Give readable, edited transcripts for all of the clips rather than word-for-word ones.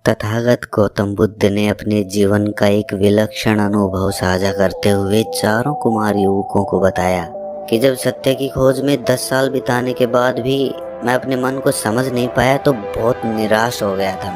तथागत गौतम बुद्ध ने अपने जीवन का एक विलक्षण अनुभव साझा करते हुए चारों कुमार युवकों को बताया कि जब सत्य की खोज में 10 साल बिताने के बाद भी मैं अपने मन को समझ नहीं पाया तो बहुत निराश हो गया था।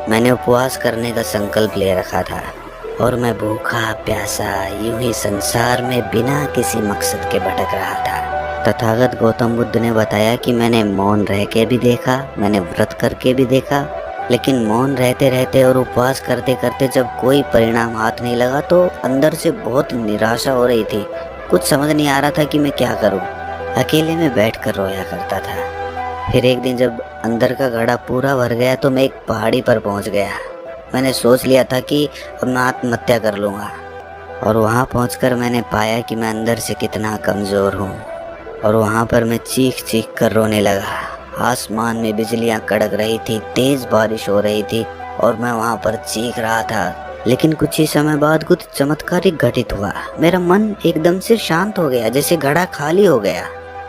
मैंने उपवास करने का संकल्प ले रखा था और मैं भूखा प्यासा यूं ही संसार में बिना किसी मकसद के भटक रहा था। तथागत गौतम बुद्ध ने बताया कि मैंने मौन रह के भी देखा, मैंने व्रत करके भी देखा, लेकिन मौन रहते रहते और उपवास करते करते जब कोई परिणाम हाथ नहीं लगा तो अंदर से बहुत निराशा हो रही थी। कुछ समझ नहीं आ रहा था कि मैं क्या करूं। अकेले में बैठकर रोया करता था। फिर एक दिन जब अंदर का घड़ा पूरा भर गया तो मैं एक पहाड़ी पर पहुंच गया। मैंने सोच लिया था कि अब मैं आत्महत्या कर लूँगा और वहाँ पहुँचकर मैंने पाया कि मैं अंदर से कितना कमज़ोर हूँ। और वहाँ पर मैं चीख चीख कर रोने लगा। आसमान में बिजलियां कड़क रही थी, तेज बारिश हो रही थी और मैं वहां पर चीख रहा था। लेकिन कुछ ही समय बाद कुछ चमत्कारिक घटित हुआ। मेरा मन एकदम से शांत हो गया, जैसे घड़ा खाली हो गया।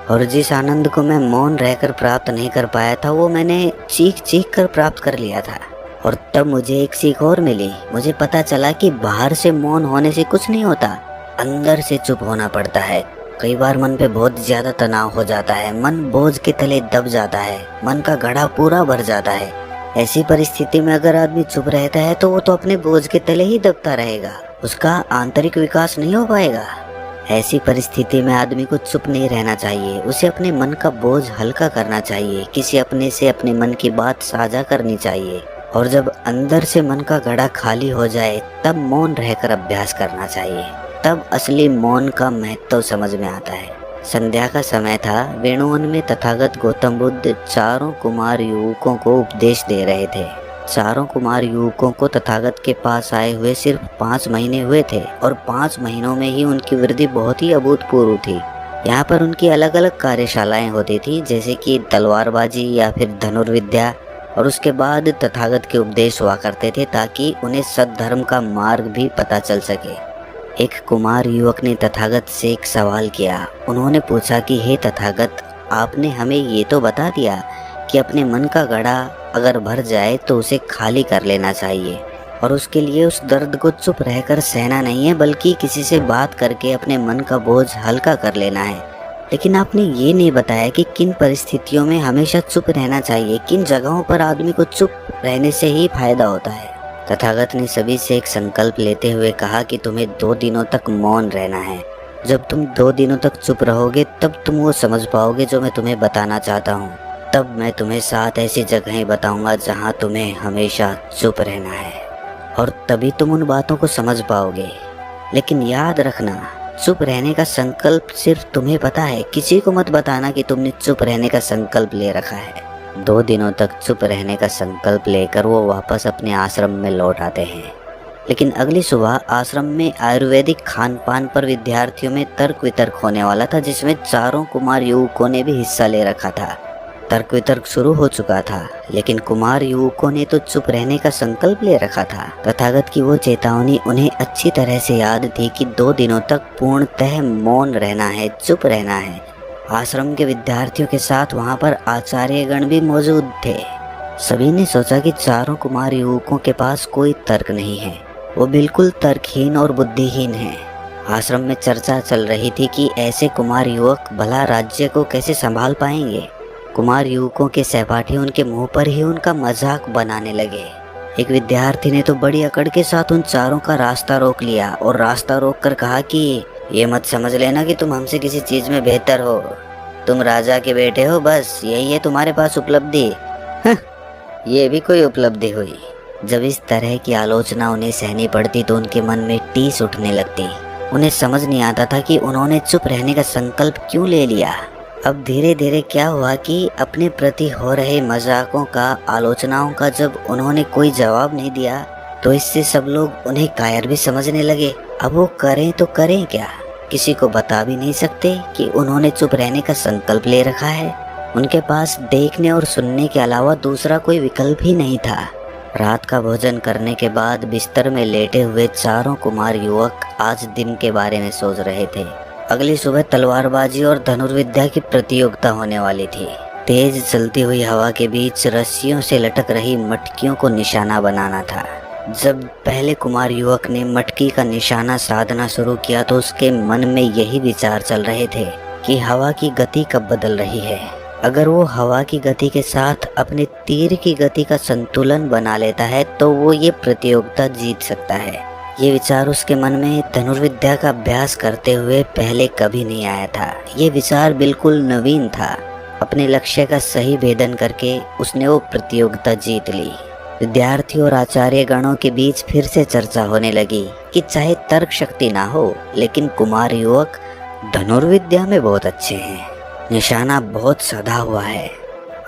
और जिस आनंद को मैं मौन रहकर प्राप्त नहीं कर पाया था वो मैंने चीख चीख कर प्राप्त कर लिया था। और तब मुझे एक सीख और मिली। मुझे पता चला कि बाहर से मौन होने से कुछ नहीं होता, अंदर से चुप होना पड़ता है। कई बार मन पे बहुत ज्यादा तनाव हो जाता है, मन बोझ के तले दब जाता है, मन का घड़ा पूरा भर जाता है। ऐसी परिस्थिति में अगर आदमी चुप रहता है तो वो तो अपने बोझ के तले ही दबता रहेगा, उसका आंतरिक विकास नहीं हो पाएगा। ऐसी परिस्थिति में आदमी को चुप नहीं रहना चाहिए, उसे अपने मन का बोझ हल्का करना चाहिए, किसी अपने से अपने मन की बात साझा करनी चाहिए। और जब अंदर से मन का घड़ा खाली हो जाए तब मौन रहकर अभ्यास करना चाहिए, तब असली मौन का महत्व समझ में आता है। संध्या का समय था। वेणुवन में तथागत गौतम बुद्ध चारों कुमार युवकों को उपदेश दे रहे थे। चारों कुमार युवकों को तथागत के पास आए हुए सिर्फ 5 महीने हुए थे और 5 महीनों में ही उनकी वृद्धि बहुत ही अभूतपूर्व थी। यहाँ पर उनकी अलग अलग कार्यशालाएं होती थी, जैसे कि तलवारबाजी या फिर धनुर्विद्या। और उसके बाद तथागत के उपदेश हुआ करते थे ताकि उन्हें सद्धर्म का मार्ग भी पता चल सके। एक कुमार युवक ने तथागत से एक सवाल किया। उन्होंने पूछा कि हे तथागत, आपने हमें ये तो बता दिया कि अपने मन का घड़ा अगर भर जाए तो उसे खाली कर लेना चाहिए और उसके लिए उस दर्द को चुप रहकर सहना नहीं है बल्कि किसी से बात करके अपने मन का बोझ हल्का कर लेना है। लेकिन आपने ये नहीं बताया कि किन परिस्थितियों में हमेशा चुप रहना चाहिए, किन जगहों पर आदमी को चुप रहने से ही फायदा होता है। तथागत ने सभी से एक संकल्प लेते हुए कहा कि तुम्हें 2 दिनों तक मौन रहना है। जब तुम 2 दिनों तक चुप रहोगे तब तुम वो समझ पाओगे जो मैं तुम्हें बताना चाहता हूँ। तब मैं तुम्हें 7 ऐसी जगहें बताऊंगा जहाँ तुम्हें हमेशा चुप रहना है और तभी तुम उन बातों को समझ पाओगे। लेकिन याद रखना, चुप रहने का संकल्प सिर्फ तुम्हें पता है, किसी को मत बताना कि तुमने चुप रहने का संकल्प ले रखा है। 2 दिनों तक चुप रहने का संकल्प लेकर वो वापस अपने आश्रम में लौट आते हैं। लेकिन अगली सुबह आश्रम में आयुर्वेदिक खान पान पर विद्यार्थियों में तर्क वितर्क होने वाला था, जिसमें चारों कुमार युवकों ने भी हिस्सा ले रखा था। तर्क वितर्क शुरू हो चुका था, लेकिन कुमार युवकों ने तो चुप रहने का संकल्प ले रखा था। तथागत की वो चेतावनी उन्हें अच्छी तरह से याद थी कि 2 दिनों तक पूर्णतः मौन रहना है, चुप रहना है। आश्रम के विद्यार्थियों के साथ वहां पर आचार्यगण भी मौजूद थे। सभी ने सोचा कि चारों कुमार युवकों के पास कोई तर्क नहीं है, वो बिल्कुल तर्कहीन और बुद्धिहीन हैं। आश्रम में चर्चा चल रही थी कि ऐसे कुमार युवक भला राज्य को कैसे संभाल पाएंगे। कुमार युवकों के सहपाठी उनके मुंह पर ही उनका मजाक बनाने लगे। एक विद्यार्थी ने तो बड़ी अकड़ के साथ उन चारों का रास्ता रोक लिया और रास्ता रोक कर कहा कि ये मत समझ लेना कि तुम हमसे किसी चीज में बेहतर हो, तुम राजा के बेटे हो, बस यही है तुम्हारे पास उपलब्धि। ये भी कोई उपलब्धि हुई। जब इस तरह की आलोचना उन्हें सहनी पड़ती तो उनके मन में टीस उठने लगती। उन्हें समझ नहीं आता था कि उन्होंने चुप रहने का संकल्प क्यों ले लिया। अब धीरे धीरे क्या हुआ कि अपने प्रति हो रहे मजाकों का, आलोचनाओं का जब उन्होंने कोई जवाब नहीं दिया तो इससे सब लोग उन्हें कायर भी समझने लगे। अब वो करें तो करें क्या, किसी को बता भी नहीं सकते कि उन्होंने चुप रहने का संकल्प ले रखा है। उनके पास देखने और सुनने के अलावा दूसरा कोई विकल्प ही नहीं था। रात का भोजन करने के बाद बिस्तर में लेटे हुए चारों कुमार युवक आज दिन के बारे में सोच रहे थे। अगली सुबह तलवारबाजी और धनुर्विद्या की प्रतियोगिता होने वाली थी। तेज चलती हुई हवा के बीच रस्सियों से लटक रही मटकियों को निशाना बनाना था। जब पहले कुमार युवक ने मटकी का निशाना साधना शुरू किया तो उसके मन में यही विचार चल रहे थे कि हवा की गति कब बदल रही है। अगर वो हवा की गति के साथ अपने तीर की गति का संतुलन बना लेता है तो वो ये प्रतियोगिता जीत सकता है। ये विचार उसके मन में धनुर्विद्या का अभ्यास करते हुए पहले कभी नहीं आया था। ये विचार बिल्कुल नवीन था। अपने लक्ष्य का सही भेदन करके उसने वो प्रतियोगिता जीत ली। विद्यार्थी और आचार्य गणों के बीच फिर से चर्चा होने लगी कि चाहे तर्क शक्ति ना हो लेकिन कुमार युवक धनुर्विद्या में बहुत अच्छे हैं। निशाना बहुत सधा हुआ है।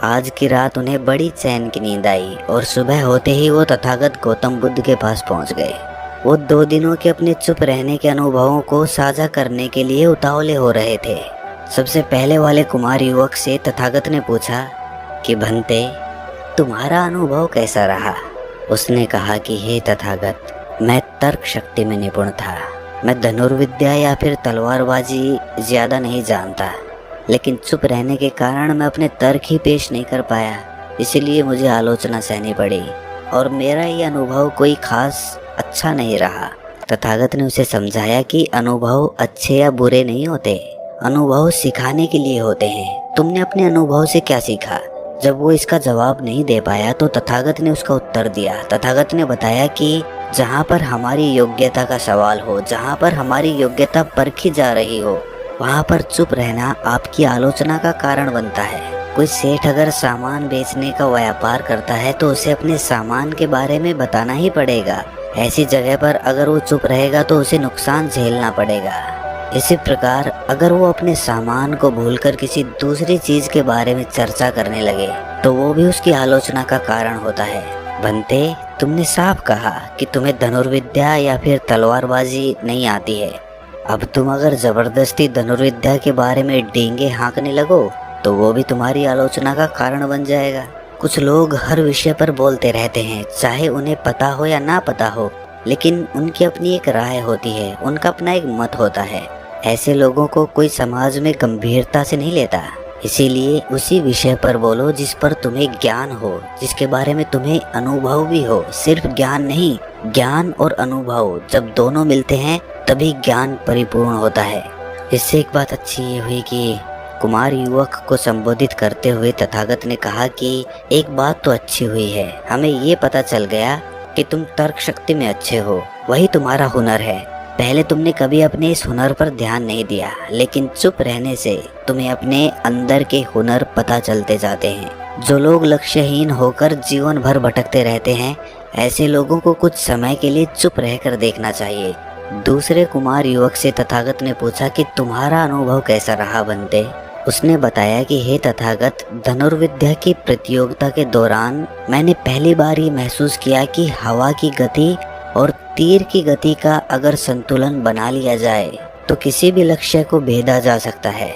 आज की रात उन्हें बड़ी चैन की नींद आई और सुबह होते ही वो तथागत गौतम बुद्ध के पास पहुंच गए। वो 2 दिनों के अपने चुप रहने के अनुभवों को साझा करने के लिए उतावले हो रहे थे। सबसे पहले वाले कुमार युवक से तथागत ने पूछा कि भंते, तुम्हारा अनुभव कैसा रहा? उसने कहा कि हे तथागत, मैं तर्क शक्ति में निपुण था। मैं धनुर्विद्या या फिर तलवारबाजी ज्यादा नहीं जानता, लेकिन चुप रहने के कारण मैं अपने तर्क ही पेश नहीं कर पाया, इसीलिए मुझे आलोचना सहनी पड़ी और मेरा ये अनुभव कोई खास अच्छा नहीं रहा। तथागत ने उसे समझाया कि अनुभव अच्छे या बुरे नहीं होते, अनुभव सिखाने के लिए होते हैं। तुमने अपने अनुभव से क्या सीखा? जब वो इसका जवाब नहीं दे पाया तो तथागत ने उसका उत्तर दिया। तथागत ने बताया कि जहाँ पर हमारी योग्यता का सवाल हो, जहाँ पर हमारी योग्यता परखी जा रही हो, वहाँ पर चुप रहना आपकी आलोचना का कारण बनता है। कोई सेठ अगर सामान बेचने का व्यापार करता है तो उसे अपने सामान के बारे में बताना ही पड़ेगा। ऐसी जगह पर अगर वो चुप रहेगा तो उसे नुकसान झेलना पड़ेगा। इसी प्रकार अगर वो अपने सामान को भूलकर किसी दूसरी चीज के बारे में चर्चा करने लगे तो वो भी उसकी आलोचना का कारण होता है। बंते, तुमने साफ कहा कि तुम्हें धनुर्विद्या या फिर तलवारबाजी नहीं आती है। अब तुम अगर जबरदस्ती धनुर्विद्या के बारे में डींगे हाँकने लगो तो वो भी तुम्हारी आलोचना का कारण बन जाएगा। कुछ लोग हर विषय पर बोलते रहते हैं, चाहे उन्हें पता हो या ना पता हो, लेकिन उनकी अपनी एक राय होती है, उनका अपना एक मत होता है। ऐसे लोगों को कोई समाज में गंभीरता से नहीं लेता। इसीलिए उसी विषय पर बोलो जिस पर तुम्हें ज्ञान हो, जिसके बारे में तुम्हें अनुभव भी हो। सिर्फ ज्ञान नहीं, ज्ञान और अनुभव जब दोनों मिलते हैं तभी ज्ञान परिपूर्ण होता है। इससे एक बात अच्छी ये हुई कि कुमार युवक को संबोधित करते हुए तथागत ने कहा कि एक बात तो अच्छी हुई है, हमें ये पता चल गया कि तुम तर्क शक्ति में अच्छे हो, वही तुम्हारा हुनर है। पहले तुमने कभी अपने इस हुनर पर ध्यान नहीं दिया, लेकिन चुप रहने से तुम्हें अपने अंदर के हुनर पता चलते जाते हैं। जो लोग लक्ष्यहीन होकर जीवन भर भटकते रहते हैं, ऐसे लोगों को कुछ समय के लिए चुप रहकर देखना चाहिए। दूसरे कुमार युवक से तथागत ने पूछा कि तुम्हारा अनुभव कैसा रहा बंते? उसने बताया कि हे तथागत, धनुर्विद्या की प्रतियोगिता के दौरान मैंने पहली बार ये महसूस किया कि हवा की गति और तीर की गति का अगर संतुलन बना लिया जाए तो किसी भी लक्ष्य को भेदा जा सकता है।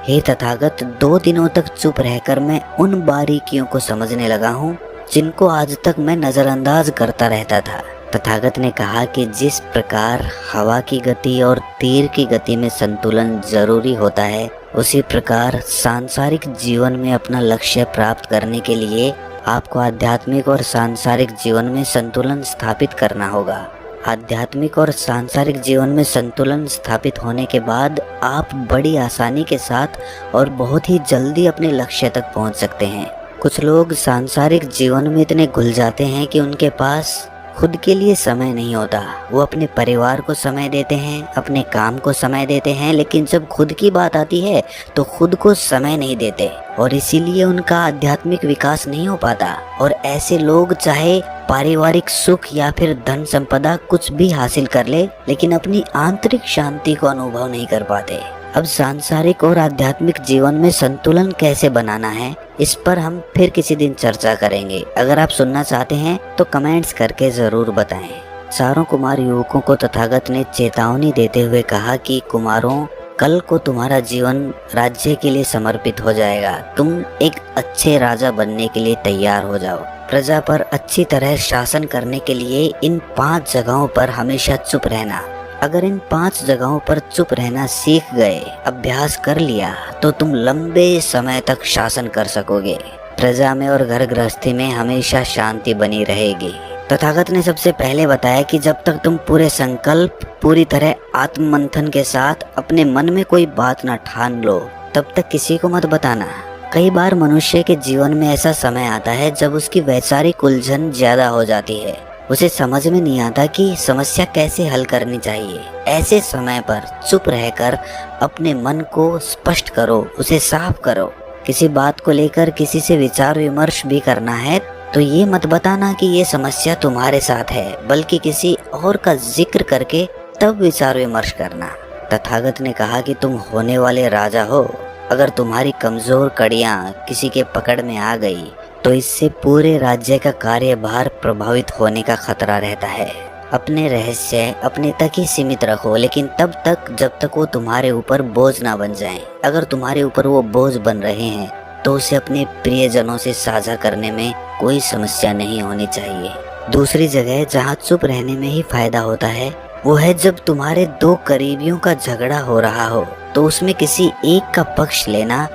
हे तथागत, 2 दिनों तक चुप रहकर मैं उन बारीकियों को समझने लगा हूँ जिनको आज तक मैं नजरअंदाज करता रहता था। तथागत ने कहा कि जिस प्रकार हवा की गति और तीर की गति में संतुलन जरूरी होता है, उसी प्रकार सांसारिक जीवन में अपना लक्ष्य प्राप्त करने के लिए आपको आध्यात्मिक और सांसारिक जीवन में संतुलन स्थापित करना होगा। आध्यात्मिक और सांसारिक जीवन में संतुलन स्थापित होने के बाद आप बड़ी आसानी के साथ और बहुत ही जल्दी अपने लक्ष्य तक पहुंच सकते हैं। कुछ लोग सांसारिक जीवन में इतने घुल जाते हैं कि उनके पास खुद के लिए समय नहीं होता। वो अपने परिवार को समय देते हैं, अपने काम को समय देते हैं, लेकिन जब खुद की बात आती है तो खुद को समय नहीं देते और इसीलिए उनका आध्यात्मिक विकास नहीं हो पाता। और ऐसे लोग चाहे पारिवारिक सुख या फिर धन संपदा कुछ भी हासिल कर ले, लेकिन अपनी आंतरिक शांति को अनुभव नहीं कर पाते। अब सांसारिक और आध्यात्मिक जीवन में संतुलन कैसे बनाना है, इस पर हम फिर किसी दिन चर्चा करेंगे। अगर आप सुनना चाहते हैं तो कमेंट्स करके जरूर बताएं। चारों कुमार युवकों को तथागत ने चेतावनी देते हुए कहा कि कुमारों, कल को तुम्हारा जीवन राज्य के लिए समर्पित हो जाएगा। तुम एक अच्छे राजा बनने के लिए तैयार हो जाओ। प्रजा पर अच्छी तरह शासन करने के लिए इन 5 जगहों पर हमेशा चुप रहना, अगर इन 5 जगहों पर चुप रहना सीख गए, अभ्यास कर लिया, तो तुम लंबे समय तक शासन कर सकोगे। प्रजा में और घर गृहस्थी में हमेशा शांति बनी रहेगी। तथागत ने सबसे पहले बताया कि जब तक तुम पूरे संकल्प, पूरी तरह आत्म मंथन के साथ अपने मन में कोई बात न ठान लो, तब तक किसी को मत बताना। कई बार मनुष्य के जीवन में ऐसा समय आता है जब उसकी वैचारिक उलझन ज्यादा हो जाती है। उसे समझ में नहीं आता कि समस्या कैसे हल करनी चाहिए। ऐसे समय पर चुप रहकर अपने मन को स्पष्ट करो, उसे साफ करो। किसी बात को लेकर किसी से विचार विमर्श भी करना है तो ये मत बताना कि ये समस्या तुम्हारे साथ है, बल्कि किसी और का जिक्र करके तब विचार विमर्श करना। तथागत ने कहा कि तुम होने वाले राजा हो। अगर तुम्हारी कमजोर कड़ियां किसी के पकड़ में आ गई तो इससे पूरे राज्य का कार्यभार प्रभावित होने का खतरा रहता है। अपने रहस्य अपने तक ही सीमित रखो, लेकिन तब तक जब तक वो तुम्हारे ऊपर बोझ ना बन जाएं। अगर तुम्हारे ऊपर वो बोझ बन रहे हैं तो उसे अपने प्रियजनों से साझा करने में कोई समस्या नहीं होनी चाहिए। दूसरी जगह जहाँ चुप रहने में ही फायदा होता है वो है जब तुम्हारे 2 करीबियों का झगड़ा हो रहा हो, तो उसमें किसी एक का पक्ष लेना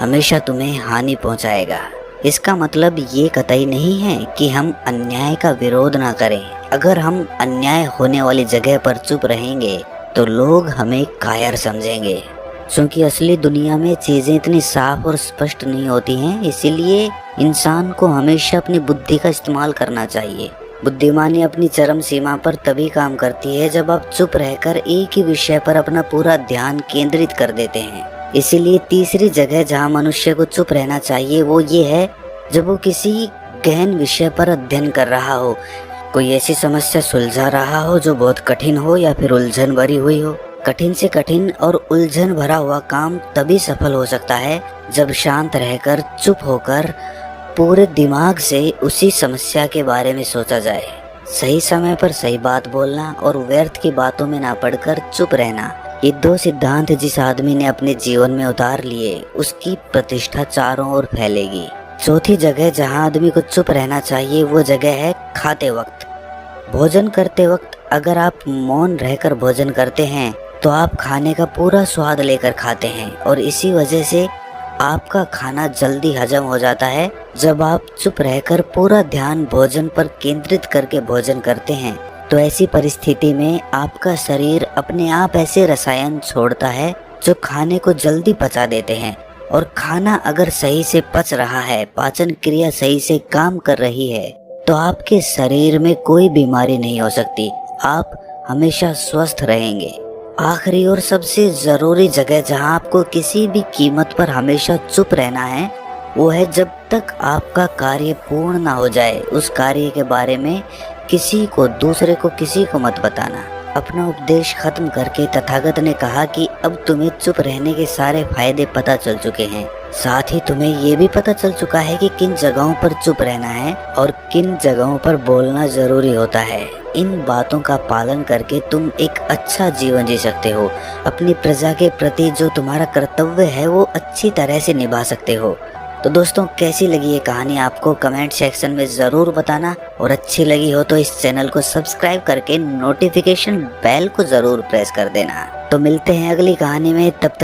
हमेशा तुम्हें हानि पहुंचाएगा। इसका मतलब ये कतई नहीं है कि हम अन्याय का विरोध ना करें। अगर हम अन्याय होने वाली जगह पर चुप रहेंगे तो लोग हमें कायर समझेंगे, क्योंकि असली दुनिया में चीजें इतनी साफ और स्पष्ट नहीं होती हैं। इसीलिए इंसान को हमेशा अपनी बुद्धि का इस्तेमाल करना चाहिए। बुद्धिमानी अपनी चरम सीमा पर तभी काम करती है जब आप चुप रहकर एक ही विषय पर अपना पूरा ध्यान केंद्रित कर देते हैं। इसीलिए तीसरी जगह जहाँ मनुष्य को चुप रहना चाहिए वो ये है जब वो किसी गहन विषय पर अध्ययन कर रहा हो, कोई ऐसी समस्या सुलझा रहा हो जो बहुत कठिन हो या फिर उलझन भरी हुई हो। कठिन से कठिन और उलझन भरा हुआ काम तभी सफल हो सकता है जब शांत रहकर, चुप होकर, पूरे दिमाग से उसी समस्या के बारे में सोचा जाए। सही समय पर सही बात बोलना और व्यर्थ की बातों में ना पड़कर चुप रहना, ये 2 सिद्धांत जिस आदमी ने अपने जीवन में उतार लिए उसकी प्रतिष्ठा चारों ओर फैलेगी। चौथी जगह जहाँ आदमी को चुप रहना चाहिए वो जगह है खाते वक्त। भोजन करते वक्त अगर आप मौन रहकर भोजन करते हैं तो आप खाने का पूरा स्वाद लेकर खाते हैं और इसी वजह से आपका खाना जल्दी हजम हो जाता है। जब आप चुप रहकर पूरा ध्यान भोजन पर केंद्रित करके भोजन करते हैं तो ऐसी परिस्थिति में आपका शरीर अपने आप ऐसे रसायन छोड़ता है जो खाने को जल्दी पचा देते हैं। और खाना अगर सही से पच रहा है, पाचन क्रिया सही से काम कर रही है, तो आपके शरीर में कोई बीमारी नहीं हो सकती। आप हमेशा स्वस्थ रहेंगे। आखिरी और सबसे जरूरी जगह जहां आपको किसी भी कीमत पर हमेशा चुप रहना है वो है जब तक आपका कार्य पूर्ण ना हो जाए उस कार्य के बारे में किसी को मत बताना। अपना उपदेश खत्म करके तथागत ने कहा कि अब तुम्हें चुप रहने के सारे फायदे पता चल चुके हैं। साथ ही तुम्हें ये भी पता चल चुका है कि किन जगहों पर चुप रहना है और किन जगहों पर बोलना जरूरी होता है। इन बातों का पालन करके तुम एक अच्छा जीवन जी सकते हो। अपनी प्रजा के प्रति जो तुम्हारा कर्तव्य है वो अच्छी तरह से निभा सकते हो। तो दोस्तों, कैसी लगी ये कहानी आपको कमेंट सेक्शन में ज़रूर बताना, और अच्छी लगी हो तो इस चैनल को सब्सक्राइब करके नोटिफिकेशन बेल को ज़रूर प्रेस कर देना। तो मिलते हैं अगली कहानी में, तब तक